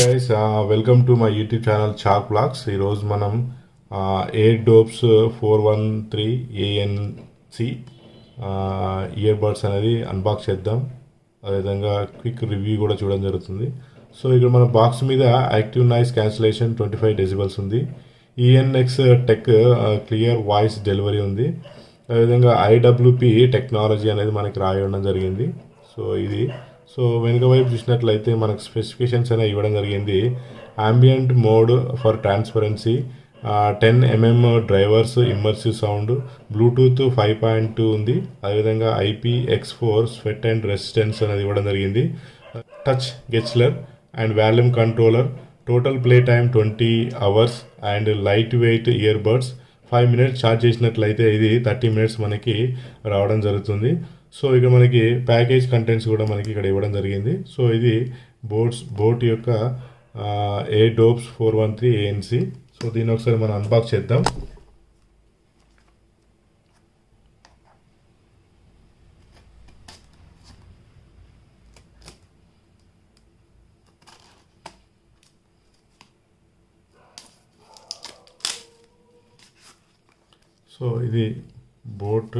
guys, welcome to my YouTube channel CHAK VLOGS. ఈ రోజు మనం Airdopes 413 ANC ఇయర్ బడ్స్ అనేది అన్బాక్స్ చేద్దాం. అదేవిధంగా క్విక్ రివ్యూ కూడా చూడడం జరుగుతుంది. సో ఇక్కడ మన బాక్స్ మీద యాక్టివ్ నాయిస్ క్యాన్సిలేషన్ 25 డెసిబల్స్ ఉంది. ఈఎన్ఎక్స్ టెక్ క్లియర్ వాయిస్ డెలివరీ ఉంది. అదేవిధంగా IWP టెక్నాలజీ అనేది మనకి రాయడం జరిగింది. సో వెనుక వైపు చూసినట్లయితే మనకు స్పెసిఫికేషన్స్ అనేవి ఇవ్వడం జరిగింది. Ambient mode for transparency, 10mm drivers, immersive sound, Bluetooth 5.2 ఉంది. అదేవిధంగా IPX4 స్వెట్ అండ్ రెసిస్టెన్స్ అనేది ఇవ్వడం జరిగింది. Touch gesture and volume controller, total play time 20 hours and light weight ear buds. 5 minutes charge చేసినట్లయితే ఇది 30 minutes మనకి రావడం జరుగుతుంది. సో ఇక మనకి ప్యాకేజ్ కంటెంట్స్ కూడా మనకి ఇక్కడ ఇవ్వడం జరిగింది. సో ఇది బోట్ యొక్క Airdopes 413 ANC. సో దీన్ని ఒకసారి మనం అన్బాక్స్ చేద్దాం. సో ఇది బోట్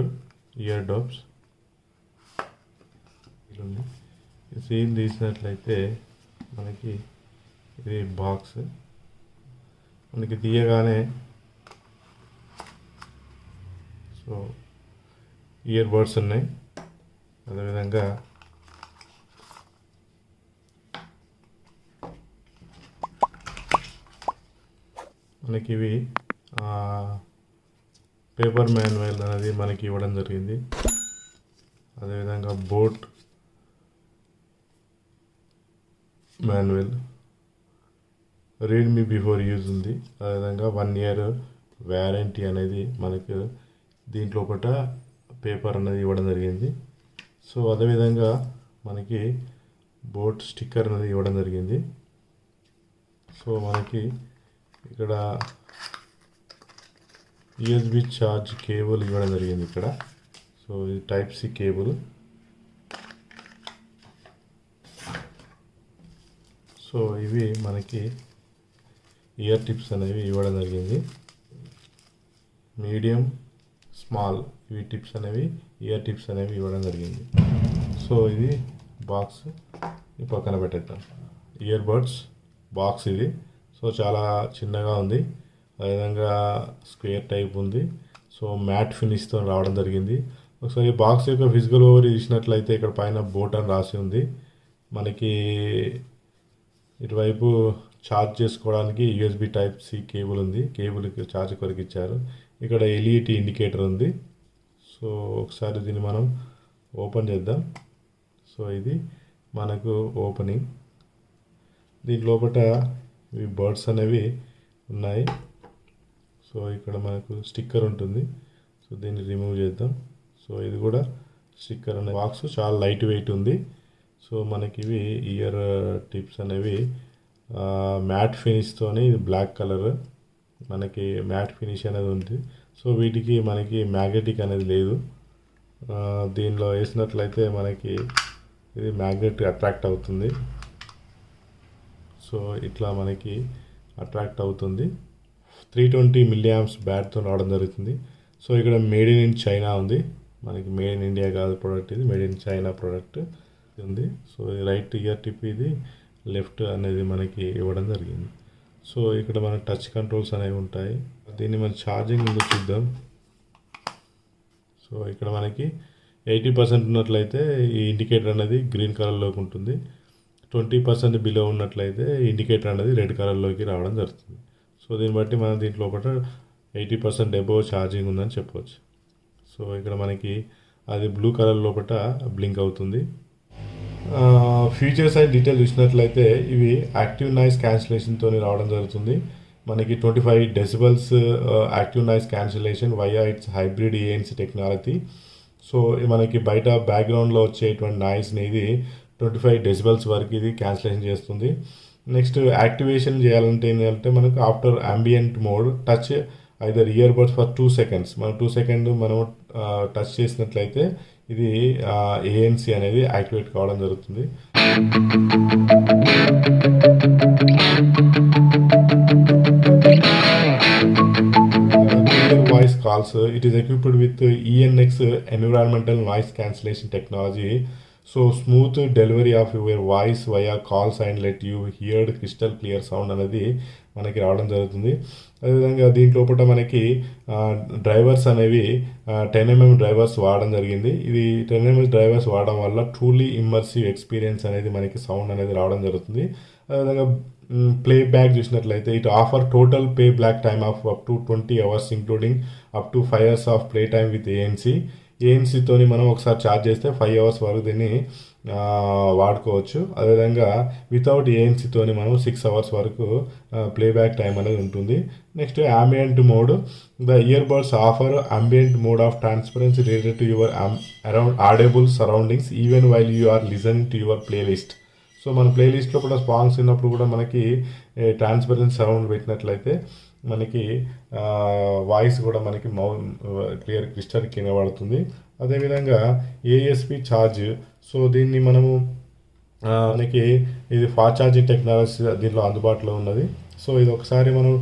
Airdopes. సీన్ తీసినట్లయితే మనకి ఇది బాక్స్ మనకి తీయగానే సో ఇయర్ బడ్స్ ఉన్నాయి. అదేవిధంగా మనకి ఇవి పేపర్ మాన్యువల్ అనేది మనకి ఇవ్వడం జరిగింది. అదేవిధంగా boat manual, read me before use ఉంది. అదేవిధంగా 1 year వ్యారంటీ అనేది మనకు దీంట్లో ఒకట పేపర్ అనేది ఇవ్వడం జరిగింది. సో అదేవిధంగా మనకి బోట్ స్టిక్కర్ అనేది ఇవ్వడం జరిగింది. సో మనకి ఇక్కడ USB ఛార్జ్ కేబుల్ ఇవ్వడం జరిగింది ఇక్కడ. సో ఇది టైప్ C కేబుల్. సో ఇవి మనకి ఇయర్ టిప్స్ అనేవి ఇవ్వడం జరిగింది. మీడియం, స్మాల్ ఇవి టిప్స్ అనేవి ఇయర్ టిప్స్ అనేవి ఇవ్వడం జరిగింది. సో ఇది బాక్స్ ఈ పక్కన పెట్టేద్దాం. ఇయర్ బడ్స్ బాక్స్ ఇది. సో చాలా చిన్నగా ఉంది. అదేవిధంగా స్క్వేర్ టైప్ ఉంది. సో మ్యాట్ ఫినిష్తో రావడం జరిగింది. ఒకసారి బాక్స్ యొక్క ఫిజికల్ ఓవర్ ఇచ్చినట్లయితే ఇక్కడ పైన బోట్ అని రాసి ఉంది. మనకి ఇటువైపు ఛార్జ్ చేసుకోవడానికి USB టైప్ C కేబుల్ ఉంది. కేబుల్కి ఛార్జ్ కొరకు ఇచ్చారు. ఇక్కడ LED ఇండికేటర్ ఉంది. సో ఒకసారి దీన్ని మనం ఓపెన్ చేద్దాం. సో ఇది మనకు ఓపెనింగ్. దీని లోపల ఇవి బర్డ్స్ అనేవి ఉన్నాయి. సో ఇక్కడ మనకు స్టిక్కర్ ఉంటుంది. సో దీన్ని రిమూవ్ చేద్దాం. సో ఇది కూడా స్టిక్కర్ అనే బాక్స్ చాలా లైట్ వెయిట్ ఉంది. సో మనకి ఇవి ఇయర్ టిప్స్ అనేవి మ్యాట్ ఫినిష్తోని, ఇది బ్లాక్ కలర్ మనకి మ్యాట్ ఫినిష్ అనేది ఉంది. సో వీటికి మనకి మ్యాగ్నెటిక్ అనేది లేదు. దీనిలో వేసినట్లయితే మనకి ఇది మ్యాగ్నెట్ అట్రాక్ట్ అవుతుంది. సో ఇట్లా మనకి అట్రాక్ట్ అవుతుంది. 320 mAh బ్యాటరీతో రావడం జరుగుతుంది. సో ఇక్కడ మేడ్ ఇన్ చైనా ఉంది. మనకి మేడ్ ఇన్ ఇండియా కాదు ప్రోడక్ట్, ఇది మేడ్ ఇన్ చైనా ప్రోడక్ట్ ఉంది. సో రైట్ ఇయర్ టిప్ ఇది, లెఫ్ట్ అనేది మనకి ఇవ్వడం జరిగింది. సో ఇక్కడ మన టచ్ కంట్రోల్స్ అనేవి ఉంటాయి. దీన్ని మన ఛార్జింగ్ ఉందో చూద్దాం. సో ఇక్కడ మనకి 80% ఉన్నట్లయితే ఈ ఇండికేటర్ అనేది గ్రీన్ కలర్లోకి ఉంటుంది. 20% బిలో ఉన్నట్లయితే ఇండికేటర్ అనేది రెడ్ కలర్లోకి రావడం జరుగుతుంది. సో దీన్ని బట్టి మనం దీంట్లో ఒకట 80% అబోవ్ ఛార్జింగ్ ఉందని చెప్పవచ్చు. సో ఇక్కడ మనకి అది బ్లూ కలర్ లోపల బ్లింక్ అవుతుంది. ఫీచర్స్ అండ్ డీటెయిల్ చూసినట్లయితే ఇవి యాక్టివ్ నాయిస్ క్యాన్సిలేషన్తో రావడం జరుగుతుంది. మనకి 25 decibels active noise cancellation via it's hybrid ANC technology. So మనకి బయట బ్యాక్గ్రౌండ్లో వచ్చేటువంటి నాయిస్ని ఇది 25 decibels వరకు ఇది క్యాన్సిలేషన్ చేస్తుంది. నెక్స్ట్ యాక్టివేషన్ చేయాలంటే ఏంటంటే మనకు after ambient mode touch either ear buds for 2 seconds. మనం 2 seconds మనం టచ్ చేసినట్లయితే ఇది ANC అనేది యాక్టివేట్ కావడం జరుగుతుంది. calls. It is equipped with ENX environmental noise cancellation technology. So smooth delivery of your voice via calls and let you hear crystal clear sound అనేది మనకి రావడం జరుగుతుంది. అదేవిధంగా దీంట్లో పూట మనకి డ్రైవర్స్ అనేవి 10mm డ్రైవర్స్ వాడడం జరిగింది. ఇది 10mm డ్రైవర్స్ వాడడం వల్ల ట్రూలీ ఇమ్మర్సివ్ ఎక్స్పీరియన్స్ అనేది మనకి సౌండ్ అనేది రావడం జరుగుతుంది. అదేవిధంగా ప్లే బ్యాక్ చూసినట్లయితే it offer total play back time of up to 20 hours including up to 5 hours of play time with ఏఎన్సీతోని మనం ఒకసారి ఛార్జ్ చేస్తే 5 hours వరకు దీన్ని వాడుకోవచ్చు. అదేవిధంగా వితౌట్ ఏఎన్సీతోని మనం 6 hours వరకు ప్లేబ్యాక్ టైం అనేది ఉంటుంది. Next ambient mode. The ear buds offer ambient mode of transparency related to your around audible surroundings even while you are listening to your playlist. So మన ప్లేలిస్ట్లో కూడా సాంగ్స్ విన్నప్పుడు కూడా మనకి ట్రాన్స్పరెన్సీ సరౌండ్ పెట్టినట్లయితే మనకి వాయిస్ కూడా మనకి క్లియర్ క్రిస్టల్ వినబడుతుంది. అదేవిధంగా ఏఎస్పి ఛార్జ్. సో దీన్ని మనము మనకి ఇది ఫాస్ట్ ఛార్జింగ్ టెక్నాలజీ దీంట్లో అందుబాటులో ఉన్నది. సో ఇది ఒకసారి మనం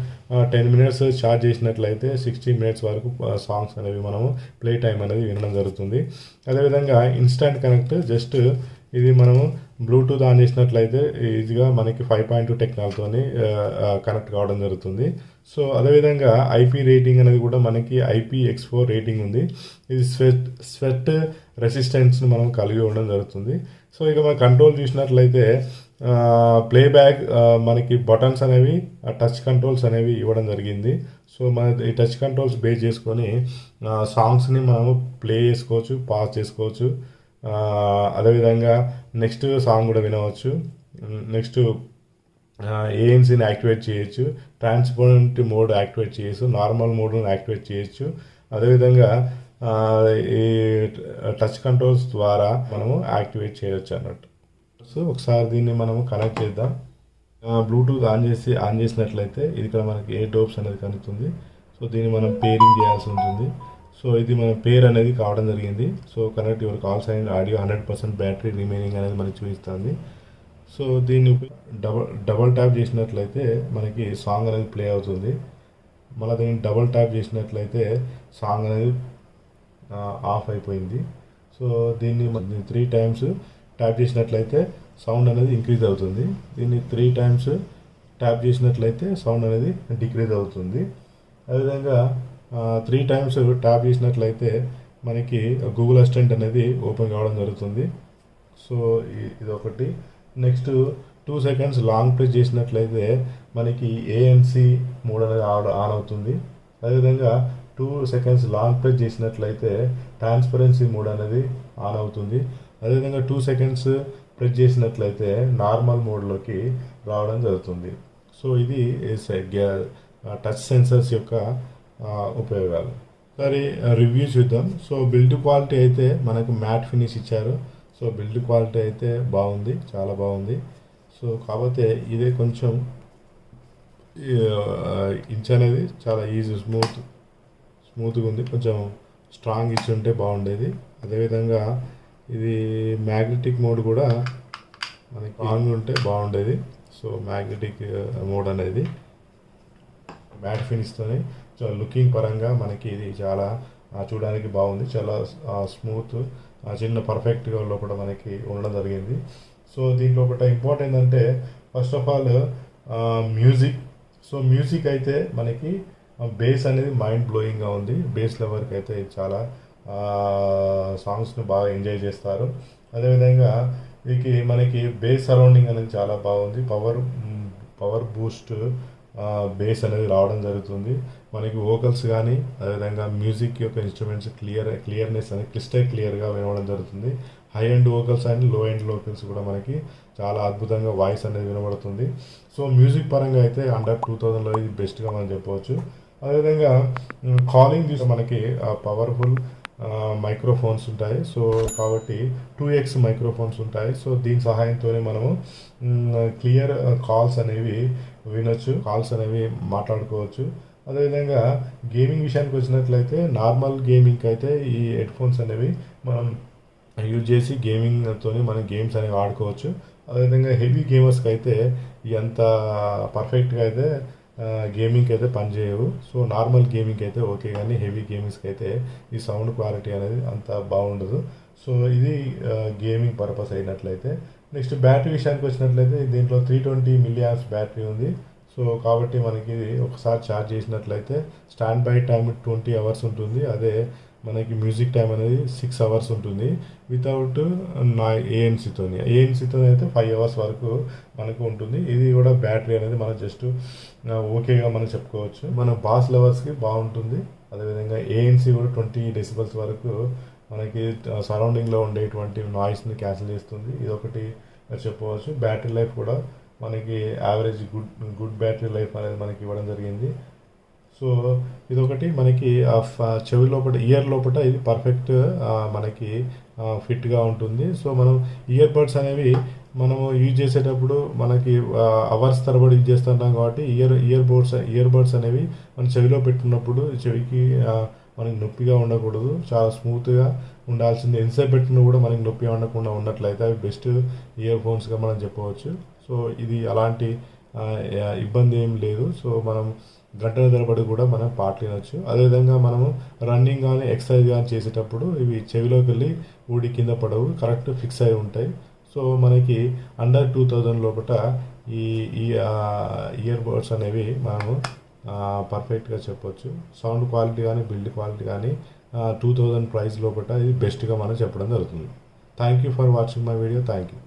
10 minutes ఛార్జ్ చేసినట్లయితే 60 minutes వరకు సాంగ్స్ అనేవి మనము ప్లే టైం అనేది వినడం జరుగుతుంది. అదేవిధంగా ఇన్స్టంట్ కనెక్ట్. జస్ట్ ఇది మనము బ్లూటూత్ ఆన్ చేసినట్లయితే ఈజీగా మనకి 5.2 టెక్నాలజీతోని కనెక్ట్ కావడం జరుగుతుంది. సో అదేవిధంగా ఐపీ రేటింగ్ అనేది కూడా మనకి IPX4 రేటింగ్ ఉంది. ఇది స్వెట్ రెసిస్టెన్స్ని మనం కలిగి ఉండడం జరుగుతుంది. సో ఇక మన కంట్రోల్ చూసినట్లయితే ప్లేబ్యాక్ మనకి బటన్స్ అనేవి టచ్ కంట్రోల్స్ అనేవి ఇవ్వడం జరిగింది. సో మన ఈ టచ్ కంట్రోల్స్ బేస్ చేసుకొని సాంగ్స్ని మనము ప్లే చేసుకోవచ్చు, పాజ్ చేసుకోవచ్చు. అదేవిధంగా నెక్స్ట్ సాంగ్ కూడా వినవచ్చు. నెక్స్ట్ ఏఎన్సీని యాక్టివేట్ చేయొచ్చు, ట్రాన్స్పరెంట్ మోడ్ యాక్టివేట్ చేయొచ్చు, నార్మల్ మోడ్ను యాక్టివేట్ చేయొచ్చు. అదేవిధంగా ఈ టచ్ కంట్రోల్స్ ద్వారా మనము యాక్టివేట్ చేయొచ్చు అన్నట్టు. సో ఒకసారి దీన్ని మనము కనెక్ట్ చేద్దాం. బ్లూటూత్ ఆన్ చేసినట్లయితే ఇది ఇక్కడ మనకి Airdopes అనేది కలుగుతుంది. సో దీన్ని మనం పేరింగ్ చేయాల్సి ఉంటుంది. సో ఇది మన పేర్ అనేది కావడం జరిగింది. So connect your calls and audio 100% battery remaining అనేది మనకి చూపిస్తుంది. సో దీన్ని డబల్ ట్యాప్ చేసినట్లయితే మనకి సాంగ్ అనేది ప్లే అవుతుంది. మళ్ళీ దీన్ని డబల్ ట్యాప్ చేసినట్లయితే సాంగ్ అనేది ఆఫ్ అయిపోయింది. సో దీన్ని 3 times ట్యాప్ చేసినట్లయితే సౌండ్ అనేది ఇంక్రీజ్ అవుతుంది. దీన్ని 3 times ట్యాప్ చేసినట్లయితే సౌండ్ అనేది డిక్రీజ్ అవుతుంది. అదేవిధంగా 3 times ట్యాప్ చేసినట్లయితే మనకి గూగుల్ అసిస్టెంట్ అనేది ఓపెన్ కావడం జరుగుతుంది. సో ఇది ఒకటి. నెక్స్ట్ 2 seconds లాంగ్ ప్రెస్ చేసినట్లయితే మనకి ANC మోడ్ అనేది ఆన్ అవుతుంది. అదేవిధంగా 2 seconds లాంగ్ ప్రెస్ చేసినట్లయితే ట్రాన్స్పరెన్సీ మోడ్ అనేది ఆన్ అవుతుంది. అదేవిధంగా 2 seconds ప్రెస్ చేసినట్లయితే నార్మల్ మోడ్లోకి రావడం జరుగుతుంది. సో ఇది టచ్ సెన్సర్స్ యొక్క ఉపయోగాలు. సరే రివ్యూ చూద్దాం. సో బిల్డ్ క్వాలిటీ అయితే మనకు మ్యాట్ ఫినిష్ ఇచ్చారు. సో బిల్డ్ క్వాలిటీ అయితే బాగుంది, చాలా బాగుంది. సో కాకపోతే ఇదే కొంచెం ఇంచ్ అనేది చాలా ఈజీ స్మూత్గా ఉంది. కొంచెం స్ట్రాంగ్ ఇచ్చి ఉంటే బాగుండేది. అదేవిధంగా ఇది మ్యాగ్నెటిక్ మోడ్ కూడా మనకి స్ట్రాంగ్ ఉంటే బాగుండేది. సో మ్యాగ్నెటిక్ మోడ్ అనేది మ్యాట్ ఫినిష్తోనే లుకింగ్ పరంగా మనకి ఇది చాలా చూడడానికి బాగుంది. చాలా స్మూత్ చిన్న పర్ఫెక్ట్గా లోపల మనకి ఉండడం జరిగింది. సో దీని లోపల ఇంపార్టెంట్ ఏంటంటే first of all music. So music అయితే మనకి బేస్ అనేది మైండ్ బ్లోయింగ్గా ఉంది. బేస్ లెవెల్కి అయితే చాలా సాంగ్స్ని బాగా ఎంజాయ్ చేస్తారు. అదేవిధంగా ఇది మనకి బేస్ సరౌండింగ్ అనేది చాలా బాగుంది. పవర్ బూస్ట్ బేస్ అనేది రావడం జరుగుతుంది. మనకి వోకల్స్ కానీ అదేవిధంగా మ్యూజిక్ యొక్క ఇన్స్ట్రుమెంట్స్ క్లియర్నెస్ అనేది క్లియర్గా వినవడం జరుగుతుంది. హై ఎండ్ వోకల్స్ అండ్ లో ఎండ్ వోకల్స్ కూడా మనకి చాలా అద్భుతంగా వాయిస్ అనేది వినబడుతుంది. సో మ్యూజిక్ పరంగా అయితే అండర్ 2000లో ఇది బెస్ట్గా మనం చెప్పవచ్చు. అదేవిధంగా కాలింగ్ చూస్తే మనకి పవర్ఫుల్ మైక్రోఫోన్స్ ఉంటాయి. సో కాబట్టి 2x మైక్రోఫోన్స్ ఉంటాయి. సో దీని సహాయంతోనే మనము క్లియర్ కాల్స్ అనేవి వినొచ్చు, కాల్స్ అనేవి మాట్లాడుకోవచ్చు. అదేవిధంగా గేమింగ్ విషయానికి వచ్చినట్లయితే నార్మల్ గేమింగ్కి అయితే ఈ హెడ్ఫోన్స్ అనేవి మనం యూజ్ చేసి గేమింగ్తో మనం గేమ్స్ అనేవి ఆడుకోవచ్చు. అదేవిధంగా హెవీ గేమర్స్కి అయితే ఎంత పర్ఫెక్ట్గా అయితే గేమింగ్కి అయితే పనిచేయవు. సో నార్మల్ గేమింగ్కి అయితే ఓకే, కానీ హెవీ గేమింగ్స్కి అయితే ఈ సౌండ్ క్వాలిటీ అనేది అంత బాగుండదు. సో ఇది గేమింగ్ పర్పస్ అయినట్లయితే. నెక్స్ట్ బ్యాటరీ విషయానికి వచ్చినట్లయితే దీంట్లో 320 mAh బ్యాటరీ ఉంది. సో కాబట్టి మనకి ఒకసారి ఛార్జ్ చేసినట్లయితే స్టాండ్ బై టైం 20 hours ఉంటుంది. అదే మనకి మ్యూజిక్ టైం అనేది 6 hours ఉంటుంది వితౌట్ ఏఎన్సీతో అయితే 5 hours వరకు మనకు ఉంటుంది. ఇది కూడా బ్యాటరీ అనేది మనం జస్ట్ ఓకేగా మనం చెప్పుకోవచ్చు. మన బాస్ లెవెల్స్కి బాగుంటుంది. అదేవిధంగా ఏఎన్సీ కూడా 20 decibels వరకు మనకి సరౌండింగ్లో ఉండేటువంటి నాయిస్ని క్యాన్సిల్ చేస్తుంది. ఇదొకటి చెప్పవచ్చు. బ్యాటరీ లైఫ్ కూడా మనకి యావరేజ్ గుడ్ బ్యాటరీ లైఫ్ అనేది మనకి ఇవ్వడం జరిగింది. సో ఇదొకటి మనకి చెవి లోపల ఇయర్ లోపల ఇది పర్ఫెక్ట్ మనకి ఫిట్గా ఉంటుంది. సో మనం ఇయర్ బడ్స్ అనేవి మనము యూజ్ చేసేటప్పుడు మనకి అవర్స్ తరబడి యూజ్ చేస్తుంటాం కాబట్టి ఇయర్ బడ్స్ అనేవి మన చెవిలో పెట్టుకున్నప్పుడు చెవికి మనకి నొప్పిగా ఉండకూడదు, చాలా స్మూత్గా ఉండాల్సింది. ఎంతసేపు పెట్టినా కూడా మనకి నొప్పి ఉండకుండా ఉన్నట్లయితే అవి బెస్ట్ ఇయర్ ఫోన్స్గా మనం చెప్పవచ్చు. సో ఇది అలాంటి ఇబ్బంది ఏం లేదు. సో మనం గంటల తరబడి కూడా మనం పాటలు వినొచ్చు. అదేవిధంగా మనము రన్నింగ్ కానీ ఎక్సర్సైజ్ కానీ చేసేటప్పుడు ఇవి చెవిలోకి వెళ్ళి ఊడి కింద పడవు, కరెక్ట్ ఫిక్స్ అయి ఉంటాయి. సో మనకి అండర్ 2000 లోపల ఈ ఇయర్ బడ్స్ అనేవి మనము పర్ఫెక్ట్గా చెప్పొచ్చు. సౌండ్ క్వాలిటీ కానీ బిల్డ్ క్వాలిటీ కానీ 2000 ప్రైస్ లోపల ఇది బెస్ట్గా మనం చెప్పడం జరుగుతుంది. Thank you for watching my video. Thank you.